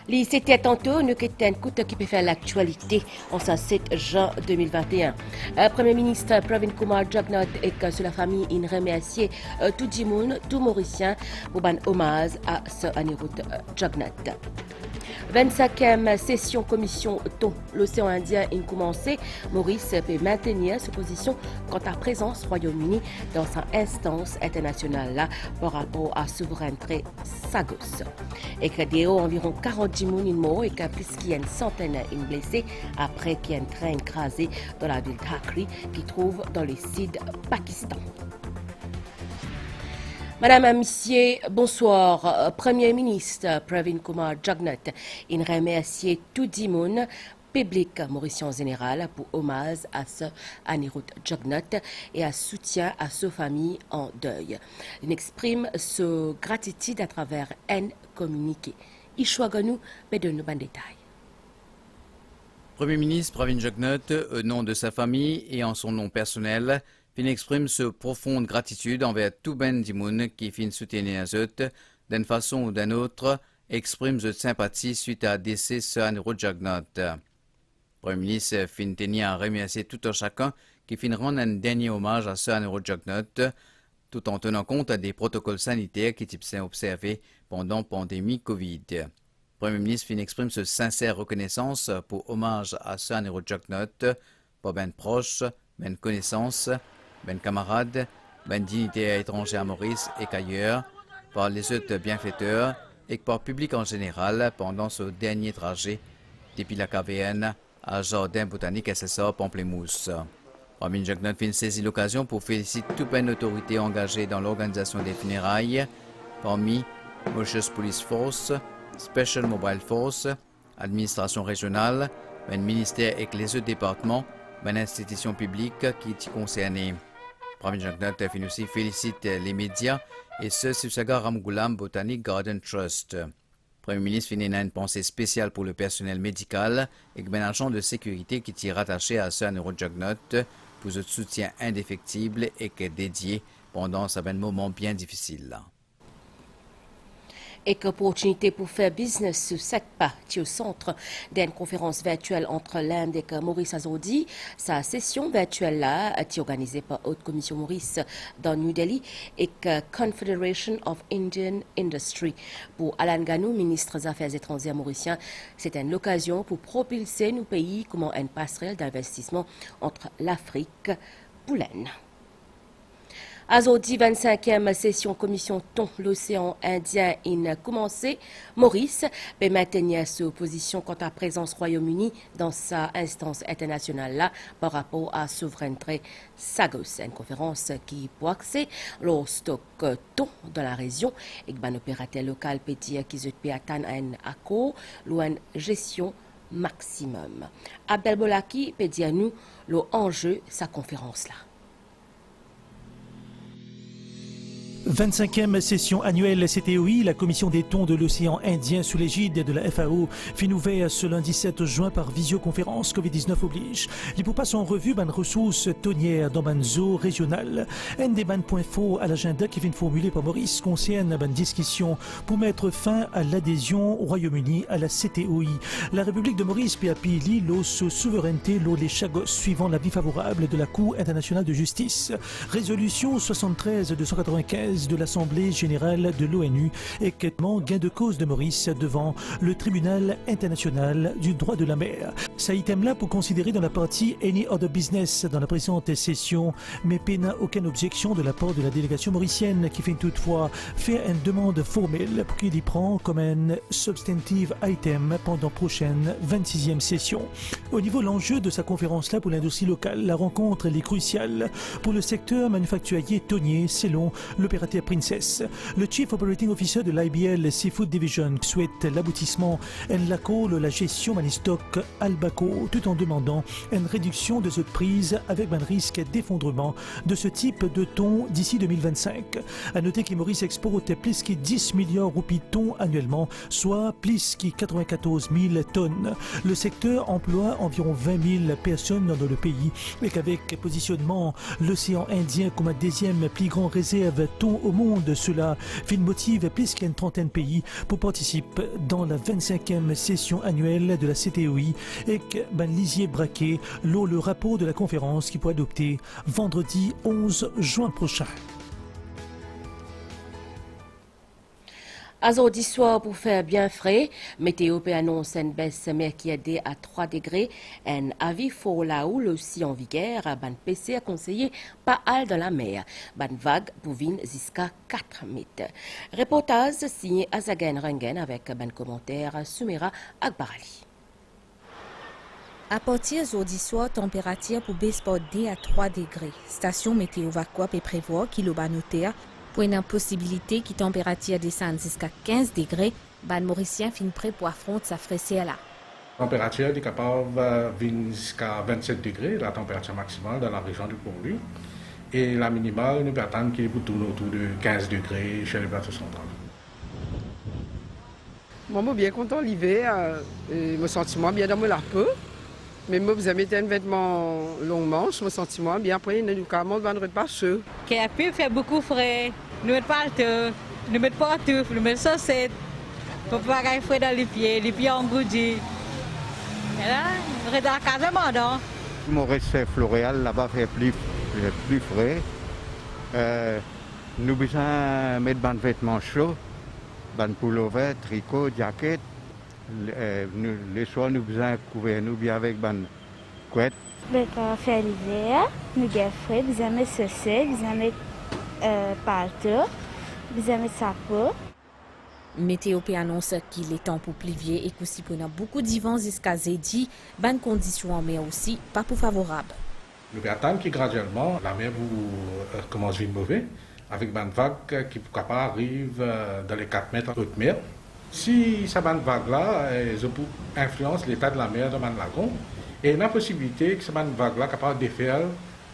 C'était tantôt nous qui qui peut faire l'actualité en ce 7 juin 2021. Premier ministre Pravin Kumar Jugnauth et sur la famille in remercié tout le monde, tout Mauricien pour un hommage à ce Anirudh Jugnauth. 25e session commission ton l'océan Indien a commencé. Maurice peut maintenir sa position quant à présence Royaume-Uni dans sa instance internationale là, par rapport à souveraineté Sagos. Et que environ 40 morts et que plus qu'il y a une centaine de blessés après qu'il y a un train écrasé dans la ville d'Akri qui trouve dans le sud Pakistan. Madame, Monsieur, bonsoir. Premier ministre Pravin Kumar Jugnauth, il remercie tout le monde, public mauricien en général, pour hommage à ce Anirudh Jugnauth et à soutien à sa famille en deuil. Il exprime sa gratitude à travers un communiqué. Ishwaganou peut donner un détail. Premier ministre Pravin Jugnauth, au nom de sa famille et en son nom personnel, il exprime sa profonde gratitude envers tout ben dimoun qui fin soutenir eux d'une façon ou d'une autre, exprime sa sympathie suite à décès de Anirudh Jugnauth. Premier ministre fin tenir à remercier tout un chacun qui fin rendre un dernier hommage à Anirudh Jugnauth, tout en tenant compte des protocoles sanitaires qui sont observés pendant la pandémie Covid. Premier ministre fin exprime sa sincère reconnaissance pour hommage à Anirudh Jugnauth, pour ben proches, ben connaissances, ben camarades, ben dignitaires étrangers à Maurice et qu'ailleurs, par les autres bienfaiteurs et par le public en général pendant ce dernier trajet depuis la KVN à Jardin Botanique SSA Pamplemousse. Pravin Jugnauth fin saisi l'occasion pour féliciter toute une autorité engagée dans l'organisation des funérailles, parmi Mauritius Police Force, Special Mobile Force, administration régionale, ben ministère et les autres départements, ben institutions publiques qui y concernées. Pravin Jugnauth fin aussi félicite les médias et ce Sibsagar Ramgoolam Botanic Garden Trust. Premier ministre finit une pensée spéciale pour le personnel médical et ben agent de sécurité qui est rattaché à Anirudh Jugnauth pour ce soutien indéfectible et qui est dédié pendant ce moment bien difficile. Et qu'opportunité pour faire business sur cette partie au centre d'une conférence virtuelle entre l'Inde et Maurice Azodi. Sa session virtuelle là est organisée par Haute Commission Maurice dans New Delhi et que Confederation of Indian Industry. Pour Alan Ganou, ministre des Affaires étrangères mauricien, c'est une occasion pour propulser nos pays comme une passerelle d'investissement entre l'Afrique et l'Inde. Azodi 25e session commission ton l'océan Indien a commencé. Maurice peut maintenir sa position quant à la présence Royaume-Uni dans sa instance internationale là par rapport à souveraineté Sagos, une conférence qui pour accès le stock ton dans la région et un opérateur local peut dire qu'ils peut atteindre un accord ou une gestion maximum. Abdel Bolaki peut dire nous l'enjeu sa conférence là. 25e session annuelle CTOI, la commission des thons de l'océan Indien sous l'égide de la FAO, fin ouvert ce lundi 7 juin par visioconférence Covid-19 oblige. Il pour passer en revue une ressources tonnières dans une zone régionale. Un des points forts à l'agenda qui vient formulé par Maurice concerne une discussion pour mettre fin à l'adhésion au Royaume-Uni à la CTOI. La République de Maurice peut appeler l'eau sous souveraineté l'eau les chagos suivant l'avis favorable de la Cour internationale de justice. Résolution 73-295 de l'Assemblée générale de l'ONU et quêtement gain de cause de Maurice devant le tribunal international du droit de la mer. Ça item-là pour considérer dans la partie Any Other Business dans la présente session, mais n'a aucune objection de la part de la délégation mauricienne qui fait toutefois faire une demande formelle pour qu'il y prend comme un substantive item pendant prochaine 26e session. Au niveau de l'enjeu de sa conférence-là pour l'industrie locale, la rencontre est cruciale pour le secteur manufacturier tonnier selon l'opérateur Princess. Le Chief Operating Officer de l'IBL Seafood Division souhaite l'aboutissement en l'accord de la gestion manistock Alba tobacco, tout en demandant une réduction de cette prise avec un risque d'effondrement de ce type de thon d'ici 2025. À noter que Maurice exporte plus que 10 millions de roupies de thon annuellement, soit plus que 94 000 tonnes. Le secteur emploie environ 20 000 personnes dans le pays et qu'avec positionnement l'océan Indien comme deuxième plus grande réserve thon au monde, cela fait motive plus qu'une trentaine de pays pour participer dans la 25e session annuelle de la CTOI et que lisier braqué lors le rapport de la conférence qui pourrait adopter vendredi 11 juin prochain. Aujourd'hui soir, pour faire bien frais, météo peut annoncer une baisse mercredi à 3 degrés. Un avis fort là où l'océan vigueur, ban PC a conseillé pas aller dans la mer. Ban vague pour venir jusqu'à 4 mètres. Reportage signé Azagan Rengen avec ban commentaire Sumera Akbarali. À partir d'aujourd'hui soir, température pour baisse par 2 à 3 degrés. Station météo Vacua peut prévoir qu'il va noter pour une possibilité qui température descend jusqu'à 15 degrés. Ban Mauricien fin prêt pour affronter sa fraîcheur là. La température est capable de venir jusqu'à 27 degrés, la température maximale dans la région du Pont-Louis. Et la minimale, nous attendons qu'il tourne autour de 15 degrés chez les plateaux centrales. Moi, je suis bien content l'hiver. Je me sens bien dans mon larpe. Mais moi, vous avez mis un vêtement long manche, je me sens bien. Après, nous avons un pas chaud. Qui a pu faire beaucoup frais. Nous mettons pas le nous mettons pas tout, nous mettons saucette. Pour pas avoir frais dans les pieds engourdis. Et là, on est dans la case maintenant. Maurice Floréal, là-bas, fait plus frais. Nous besoin mettre des vêtements chauds, des pullovers, tricots, jaquettes. Les soirs, nous besoin couvrir nous bien avec des couettes. Pour faire l'hiver, nous avons frais, nous avons saucette, nous avons palto, nous avons chapeau. Météo peut annoncer qu'il est temps pour pluvier et qu'aussi pour beaucoup d'hivans jusqu'à jeudi, bonnes conditions en mer aussi, pas pour favorable. Nous attendons que graduellement, la mer commence à venir mauvais, avec une vague qui arrive dans les 4 mètres de haute mer. Si cette vague-là influence l'état de la mer dans le lagon, et il y a la possibilité que cette vague-là soit capable de faire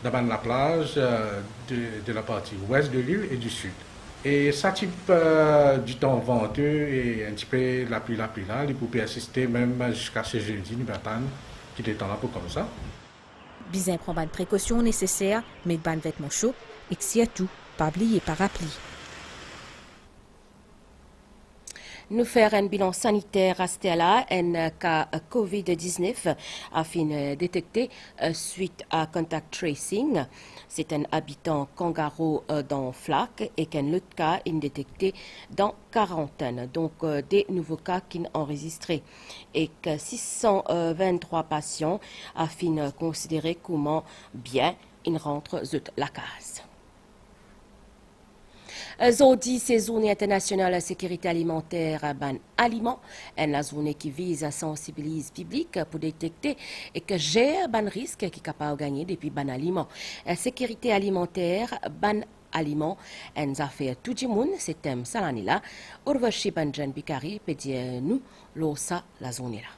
dans la plage de la partie ouest de l'île et du sud. Et ça type du temps venteux et un petit peu la pluie là, il peut persister même jusqu'à ce jeudi, nous attendons qu'il est un peu comme ça. Bien prendre les précautions nécessaires, mettre des vêtements chauds et surtout, pas oublier parapluie. Nous faire un bilan sanitaire à Stella, un cas COVID-19 afin de détecter suite à contact tracing. C'est un habitant kangaroo dans Flac et qu'un autre cas est détecté dans quarantaine. Donc des nouveaux cas qui sont enregistrés et que 623 patients afin de considérer comment bien ils rentrent de la case. Aujourd'hui, c'est Journée internationale de la sécurité alimentaire ban aliments, une journée qui vise à sensibiliser le public pour détecter et que gère ban risque qui est capable de gagner depuis ban aliments. La sécurité alimentaire ban aliments, une affaire tout le monde, c'est thème ça l'année là. Au revoir chez Banjan Bikari, peut dire nous, l'osa la journée là.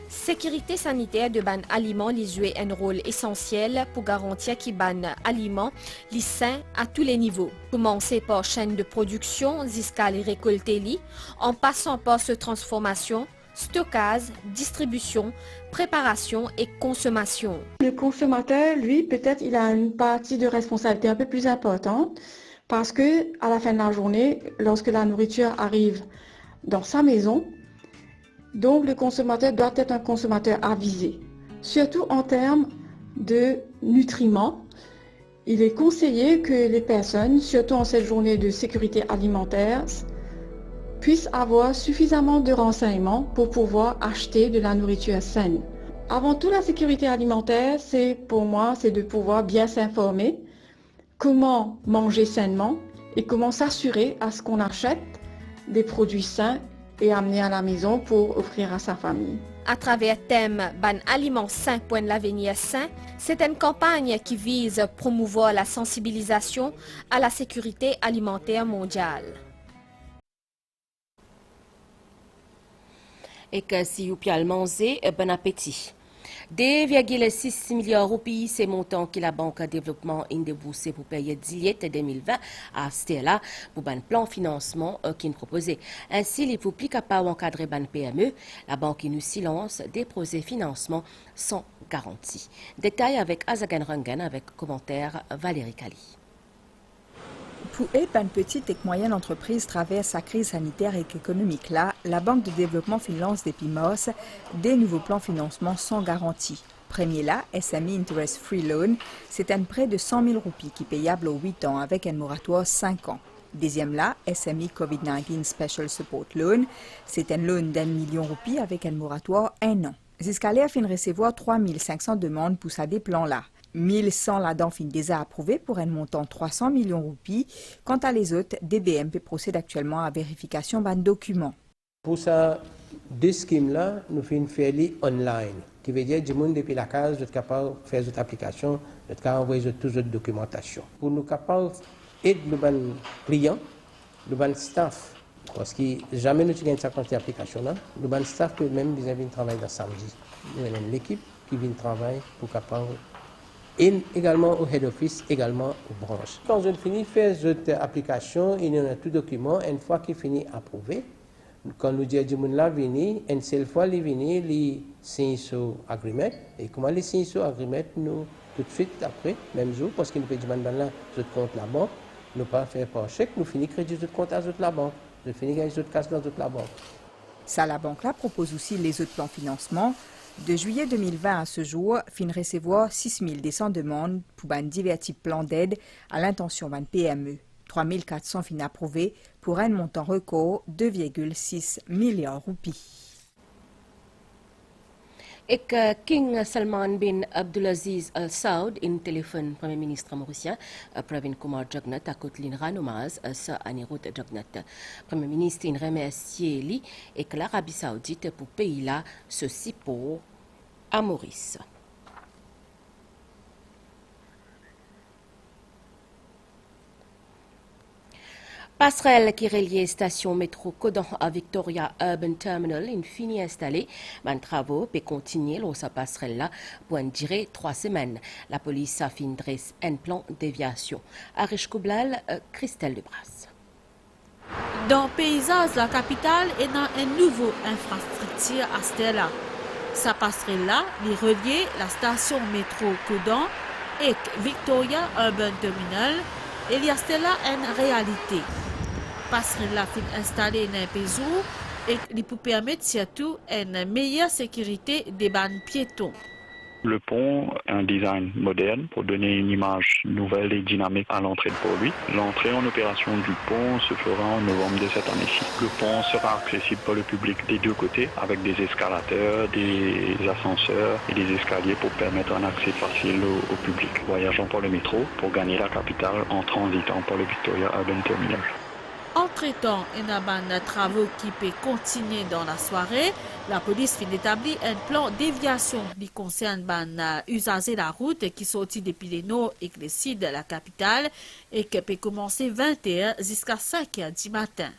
Sécurité sanitaire de ban aliments les joue un rôle essentiel pour garantir que ban aliments les sains à tous les niveaux. Commencer par chaîne de production jusqu'à les récolter en passant par cette transformation, stockage, distribution, préparation et consommation. Le consommateur, lui, peut-être il a une partie de responsabilité un peu plus importante parce que à la fin de la journée, lorsque la nourriture arrive dans sa maison, donc le consommateur doit être un consommateur avisé, surtout en termes de nutriments. Il est conseillé que les personnes, surtout en cette journée de sécurité alimentaire, puissent avoir suffisamment de renseignements pour pouvoir acheter de la nourriture saine. Avant tout, la sécurité alimentaire, pour moi, c'est de pouvoir bien s'informer comment manger sainement et comment s'assurer à ce qu'on achète des produits sains et amener à la maison pour offrir à sa famille. À travers le thème « Ban aliments sains pour l'avenir sain », c'est une campagne qui vise à promouvoir la sensibilisation à la sécurité alimentaire mondiale. Et que si vous pouvez le manger, bon appétit. 2,6 milliards de roupies, c'est le montant que la Banque de développement a déboursé pour payer 10 2020 à Stella pour un plan de financement qui nous proposait. Ainsi, les plus capables d'encadrer le PME, la banque nous silence des projets de financement sans garantie. Détail avec Azagan Rangan avec commentaire Valérie Kali. Pour aider une petite et moyenne entreprise traverse la crise sanitaire et économique là, la Banque de développement finance des PIMOS des nouveaux plans de financement sans garantie. Premier là, SME Interest Free Loan, c'est un prêt de 100 000 roupies qui est payable aux 8 ans avec un moratoire 5 ans. Deuxième là, SME COVID-19 Special Support Loan, c'est un loan d'1 million de roupies avec un moratoire 1 an. Jusqu'à là, fin de recevoir 3 500 demandes pour ça des plans là. 1100 là-dedans fin déjà approuvés pour un montant de 300 millions de roupies. Quant à les autres, DBMP procède actuellement à vérification d'un document. Pour ça, deux schemes-là, nous faisons faire online, qui veut dire que du monde depuis la case, nous sommes capables de faire cette application, nous sommes capables d'envoyer toute notre documentation. Pour nous capables d'aider nos clients, nos staff, parce que jamais nous avons cette application-là, nos staff que même ils viennent travailler dans samedi. Nous avons l'équipe qui vient travailler pour capable et également au head office, également aux branches. Quand on finit de faire cette application, il y a tout document, une fois qu'il finit approuvé, quand nous disons que nous venir, une seule fois il vient, il signe sur agreement. Et comment il signe sur agreement, nous, tout de suite après, même jour, parce qu'il nous peut demander là, notre compte la banque, nous pas faire par chèque, nous finissons crédit notre compte à la banque, nous finissons avec notre casse dans la banque. Ça, la banque là propose aussi les autres plans de financement. De juillet 2020 à ce jour, fin recevoir 6 200 demandes pour un divers types plans d'aide à l'intention d'un PME. 3 400 fin approuvés pour un montant record de 2,6 milliards de roupies. Et que King Salman bin Abdulaziz Al Saud, in téléphone Premier ministre mauricien, Pravin Kumar Jagnat, à Kotlin Ranomaz, sa Anirut Jagnat. Premier ministre, in remercié lui et que l'Arabie Saoudite pour pays là, ceci pour à Maurice. Passerelle qui reliait station métro Codan à Victoria Urban Terminal, une finie installée. Les travaux peuvent continuer dans sa passerelle-là pour une durée 3 semaines. La police a fait un plan de déviation. Arish Koublal, Christelle Lebras. Dans le paysage, la capitale est dans une nouvelle infrastructure à Stella. Sa passerelle-là, il relie la station métro Codan et Victoria Urban Terminal. Et il y a Stella une réalité. Passerelle là fin installée dans un pays et il peut permettre surtout une meilleure sécurité des bandes piétons. Le pont a un design moderne pour donner une image nouvelle et dynamique à l'entrée de Port-Louis. L'entrée en opération du pont se fera en novembre de cette année-ci. Le pont sera accessible par le public des deux côtés avec des escalateurs, des ascenseurs et des escaliers pour permettre un accès facile au public. Voyageons par le métro pour gagner la capitale en transitant par le Victoria Urban Terminal. Entre-temps, il y a des travaux qui peuvent continuer dans la soirée. La police vient d'établir un plan de déviation qui concerne les usagers de la route qui sortent depuis le nord et le sud de la capitale et qui peut commencer 20h jusqu'à 5h du matin.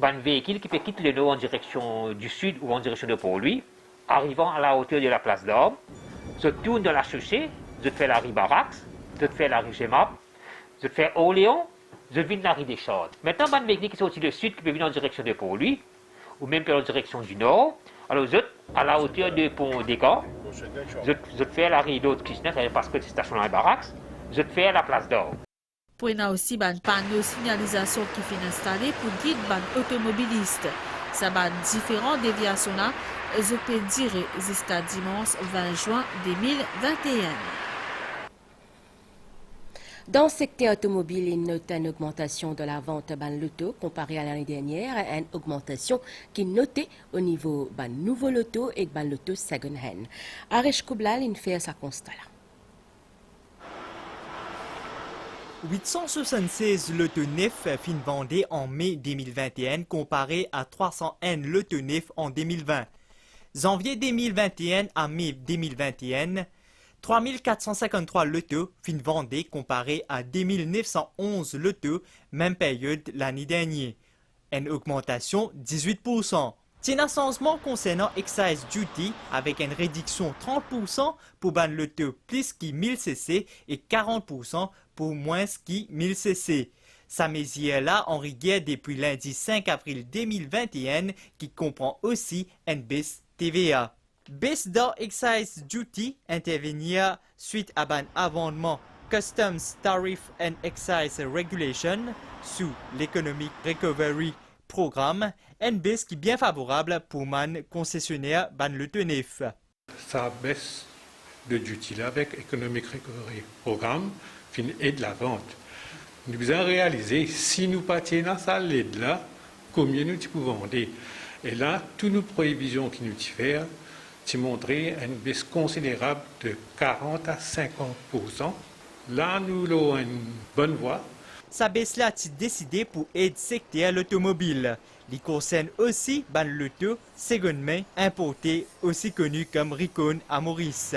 Un véhicule qui peut quitter le nord en direction du sud ou en direction de Port-Louis, arrivant à la hauteur de la place d'Orme, se tourne dans la chaussée, je fais la rue Barax, je fais la rue Gemap, je fais Orléans, je viens de la rue des Chaudes. Maintenant, un véhicule qui sortit du sud, qui peut venir en direction de Port-Louis, ou même en direction du nord, alors je, à la hauteur du pont des Gars, je fais la rue d'autres Kirchner, parce que c'est station à Barax, je fais la place d'Or. Pour y a aussi un panneau de signalisation qui finit installé pour guider les automobilistes. Ça va différentes déviations là, je peux dire jusqu'à dimanche 20 juin 2021. Dans le secteur automobile, il note une augmentation de la vente de l'auto comparée à l'année dernière, une augmentation qui est notée au niveau de nouveau loto et de l'auto second hand. Arish Koublal, il fait sa constat là. 876 loto neufs fin vendus en mai 2021 comparé à 301 loto neufs en 2020. Janvier 2021 à mai 2021, 3453 lotos fin vendus comparé à 2911 lotos même période l'année dernière. Une augmentation de 18%. C'est un changement concernant Excise Duty avec une réduction 30% pour ban le taux plus qui 1000 cc et 40% pour moins qui 1000 cc. Sa mesure-là en rigueur depuis lundi 5 avril 2021 qui comprend aussi une baisse TVA. Baisse dans Excise Duty intervenir suite à un amendement Customs Tariff and Excise Regulation sous l'Economic Recovery Programme, une baisse qui est bien favorable pour man concessionnaire ban le tenif. Ça baisse de duty là avec Economic Recovery Programme et de la vente. Nous avons réalisé si nous partions dans cette aide là, combien nous pouvons vendre. Et là, toutes nos prohibitions qui nous font, tu montrer une baisse considérable de 40 à 50%. Là, nous avons une bonne voie. Sa baisse-là est décidée pour aider le secteur l'automobile. Il concerne aussi ban l'auto seconde main importé, aussi connu comme Recon à Maurice.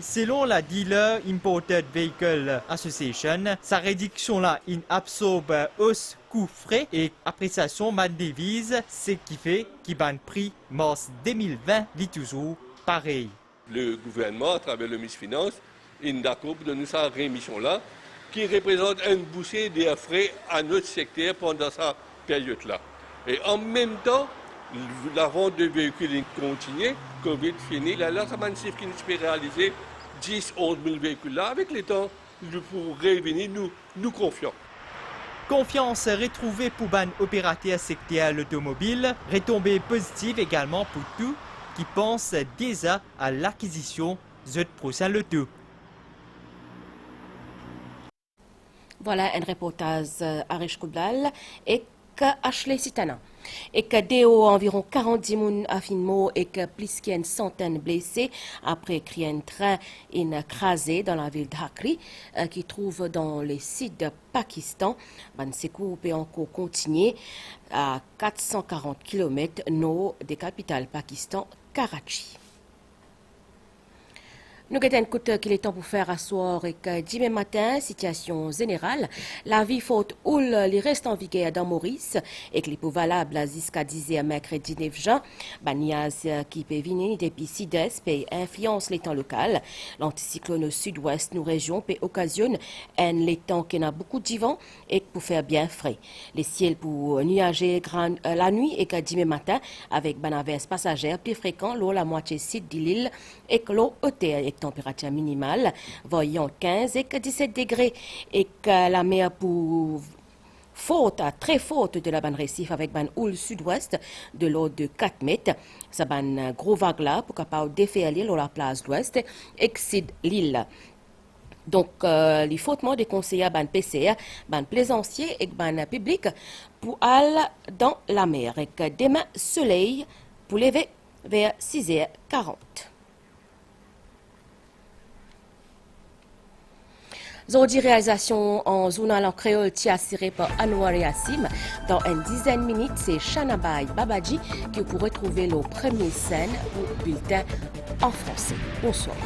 Selon la Dealer Imported Vehicle Association, sa réduction-là absorbe hausse coût frais et appréciation ban devise, ce qui fait qu'il ban prix mars 2020 est toujours pareil. Le gouvernement, à travers le ministre des Finances, est d'accord pour donner sa rémission-là, qui représente une bouchée des frais à notre secteur pendant cette période-là. Et en même temps, la vente de véhicules continue, Covid fini. Là, ça m'a un chiffre qui nous peut réaliser 10-11 000 véhicules là. Avec le temps, pour revenir, nous confions. Confiance retrouvée pour ban opérateur secteur l'automobile, retombée positive également pour tous qui pensent déjà à l'acquisition de prochain loto. Voilà un reportage Arish Koudal et Ashley Sitana. Et que Déo environ 40 personnes à Finmo et que plus qu'une centaine blessés après qu'un train écrasé dans la ville d'Hakri qui trouve dans le sud de Pakistan. Ban secours peut encore continuer à 440 km nord de la capitale Pakistan, Karachi. Nous avons un coup qu'il est temps pour faire asseoir et que dimanche matin, situation générale, la vie faute ou les restes en vigueur dans Maurice et que les plus valables jusqu'à 10h mercredi 9 juin, Banias qui peut venir depuis sud-est peut influence les temps local. L'anticyclone au sud-ouest, nos régions peut occasionner les temps qui a beaucoup de vent et pour faire bien frais. Les ciels pour nuager la nuit et que dimanche matin avec banaverse passagère plus fréquent l'eau la moitié sud de l'île et que l'eau hauteur température minimale, voyant 15 et 17 degrés et que la mer pour faute à très faute de la bande récif avec ban houle sud-ouest de l'ordre de 4 mètres. Ça ban gros vague là pour capable défaire l'île ou la place d'ouest excède l'île. Donc, les fautement déconseillés ban PCR, ban plaisancier et ban public pour aller dans la mer et que demain soleil pour lever vers 6h40. Zodi réalisation en journal en créole assuré par Anwar Yassim. Dans une dizaine de minutes, c'est Shanabai Babaji qui vous retrouver le premier scène pour bulletin en français. Bonsoir.